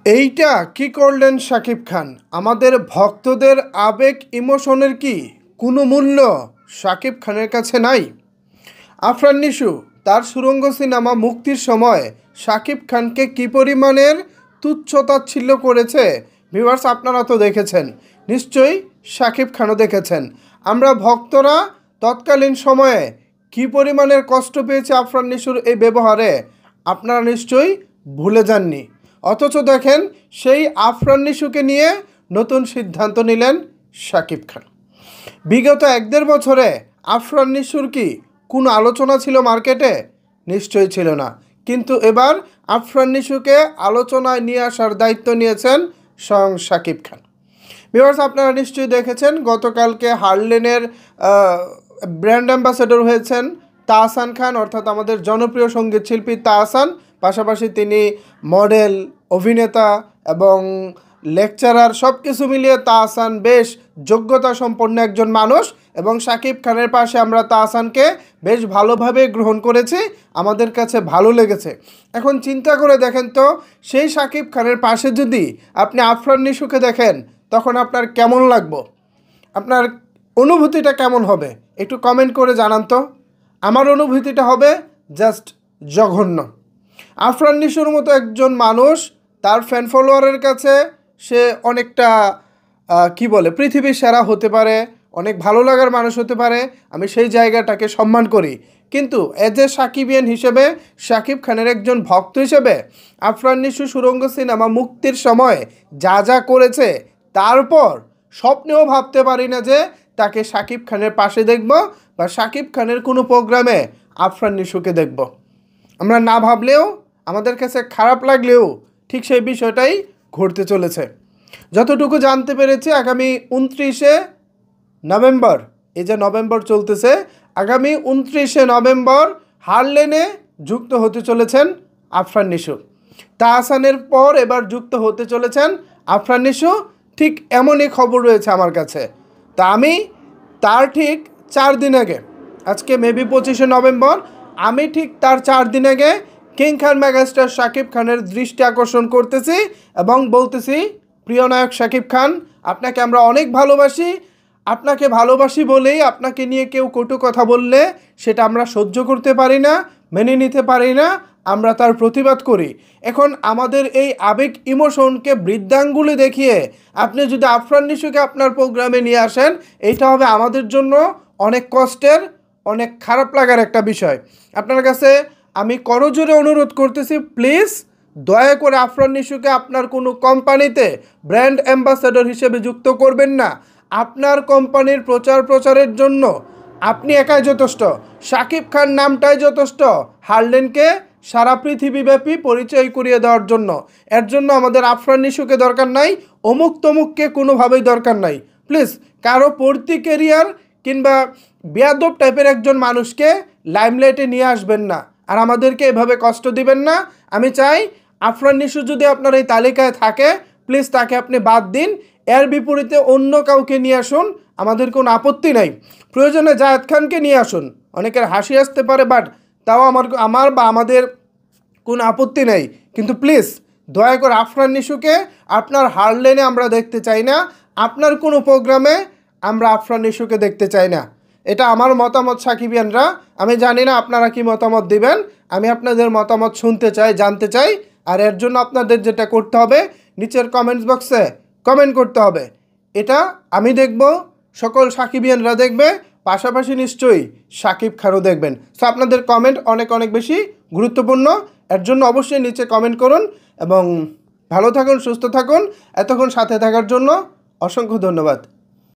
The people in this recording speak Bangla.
এইটা কি করলেন শাকিব খান? আমাদের ভক্তদের আবেগ ইমোশনের কি কোনো মূল্য শাকিব খানের কাছে নাই? আফরান নিশু তার সুরঙ্গ সিনেমা মুক্তির সময় শাকিব খানকে কী পরিমাণের তুচ্ছ-তাচ্ছিল্য করেছে ভিউয়ার্স, আপনারা তো দেখেছেন, নিশ্চয়ই শাকিব খানও দেখেছেন। আমরা ভক্তরা তৎকালীন সময়ে কী পরিমাণের কষ্ট পেয়েছে আফরান নিশুর এই ব্যবহারে আপনারা নিশ্চয়ই ভুলে যাননি। অথচ দেখেন, সেই আফরান নিশুকে নিয়ে নতুন সিদ্ধান্ত নিলেন শাকিব খান। বিগত 1-1.5 বছরে আফরান নিশুর কি কোনো আলোচনা ছিল মার্কেটে? নিশ্চয়ই ছিল না। কিন্তু এবার আফরান নিশুকে আলোচনায় নিয়ে আসার দায়িত্ব নিয়েছেন স্বয়ং শাকিব খান। ভিউয়ার্স, আপনারা নিশ্চয়ই দেখেছেন, গতকালকে হার্লেনের ব্র্যান্ড অ্যাম্বাসেডর হয়েছেন তাহসান খান, অর্থাৎ আমাদের জনপ্রিয় সঙ্গীত শিল্পী তাহসান। পাশাপাশি তিনি মডেল, অভিনেতা এবং লেকচারার, সব কিছু মিলিয়ে তাহসান বেশ যোগ্যতা সম্পন্ন একজন মানুষ। এবং শাকিব খানের পাশে আমরা তাহসানকে বেশ ভালোভাবে গ্রহণ করেছি, আমাদের কাছে ভালো লেগেছে। এখন চিন্তা করে দেখেন তো, সেই শাকিব খানের পাশে যদি আপনি আফরান নিশুকে দেখেন, তখন আপনার কেমন লাগবে? আপনার অনুভূতিটা কেমন হবে? একটু কমেন্ট করে জানান তো। আমার অনুভূতিটা হবে জাস্ট জঘন্য। আফরান নিশুর মতো একজন মানুষ, তার ফ্যান ফলোয়ারের কাছে সে অনেকটা কি বলে, পৃথিবীর সেরা হতে পারে, অনেক ভালো লাগার মানুষ হতে পারে, আমি সেই জায়গাটাকে সম্মান করি। কিন্তু এজ এ সাকিবিয়ান হিসেবে, শাকিব খানের একজন ভক্ত হিসেবে আফরান নিশু সুরঙ্গ সিনেমা মুক্তির সময় যা যা করেছে, তারপর স্বপ্নেও ভাবতে পারি না যে তাকে শাকিব খানের পাশে দেখব বা শাকিব খানের কোনো প্রোগ্রামে আফরান নিশুকে দেখব। আমরা না ভাবলেও, আমাদের কাছে খারাপ লাগলেও ঠিক সেই বিষয়টাই ঘটতে চলেছে। যতটুকু জানতে পেরেছি, আগামী 29শে নভেম্বর, এই যে নভেম্বর চলতেছে, আগামী 29শে নভেম্বর হার্লেনে যুক্ত হতে চলেছেন আফরান নিশু। তাহসানের পর এবার যুক্ত হতে চলেছেন আফরান নিশু, ঠিক এমনই খবর রয়েছে আমার কাছে। তা আমি তার ঠিক 4 দিন আগে, আজকে মেবি 25শে নভেম্বর, আমি ঠিক তার 4 দিন আগে কিং খান মেগাস্টার শাকিব খানের দৃষ্টি আকর্ষণ করতেছি এবং বলতেছি, প্রিয় নায়ক শাকিব খান, আপনাকে আমরা অনেক ভালোবাসি। আপনাকে ভালোবাসি বলেই আপনাকে নিয়ে কেউ কটু কথা বললে সেটা আমরা সহ্য করতে পারি না, মেনে নিতে পারি না, আমরা তার প্রতিবাদ করি। এখন আমাদের এই আবেগ ইমোশনকে বৃদ্ধাঙ্গুলি দেখিয়ে আপনি যদি আফরান নিশুকে আপনার প্রোগ্রামে নিয়ে আসেন, এইটা হবে আমাদের জন্য অনেক কষ্টের, অনেক খারাপ লাগার একটা বিষয়। আপনার কাছে আমি করজোরে অনুরোধ করতেছি, প্লিজ দয়া করে আফরান নিশুকে আপনার কোনো কোম্পানিতে ব্র্যান্ড অ্যাম্বাসেডর হিসেবে যুক্ত করবেন না। আপনার কোম্পানির প্রচারের জন্য আপনি একাই যথেষ্ট, শাকিব খান নামটাই যথেষ্ট হার্লেনকে সারা পৃথিবীব্যাপী পরিচয় করিয়ে দেওয়ার জন্য। এর জন্য আমাদের আফরান নিশুকে দরকার নাই, অমুক তমুককে কোনোভাবেই দরকার নাই। প্লিজ কারো পড়তি ক্যারিয়ার কিংবা বেয়াদব টাইপের একজন মানুষকে লাইমলাইটে নিয়ে আসবেন না, আর আমাদেরকে এভাবে কষ্ট দিবেন না। আমি চাই আফরান নিশু যদি আপনার এই তালিকায় থাকে, প্লিজ তাকে আপনি বাদ দিন, এর বিপরীতে অন্য কাউকে নিয়ে আসুন, আমাদের কোনো আপত্তি নাই। প্রয়োজনে জায়েদ খানকে নিয়ে আসুন, অনেকের হাসি আসতে পারে, বাট তাও আমার বা আমাদের কোনো আপত্তি নেই। কিন্তু প্লিজ দয়া করে আফরান নিশুকে আপনার হার্লেনে আমরা দেখতে চাই না, আপনার কোনো প্রোগ্রামে আমরা আফরান নিশুকে দেখতে চাই না। এটা আমার মতামত সাকিবিয়ানরা, আমি জানি না আপনারা কি মতামত দিবেন, আমি আপনাদের মতামত শুনতে চাই, জানতে চাই। আর এর জন্য আপনাদের যেটা করতে হবে, নিচের কমেন্টস বক্সে কমেন্ট করতে হবে। এটা আমি দেখব, সকল সাকিবিয়ানরা দেখবে, পাশাপাশি নিশ্চয়ই শাকিব খানও দেখবেন। সো আপনাদের কমেন্ট অনেক অনেক বেশি গুরুত্বপূর্ণ, এর জন্য অবশ্যই নিচে কমেন্ট করুন এবং ভালো থাকুন, সুস্থ থাকুন। এতক্ষণ সাথে থাকার জন্য অসংখ্য ধন্যবাদ।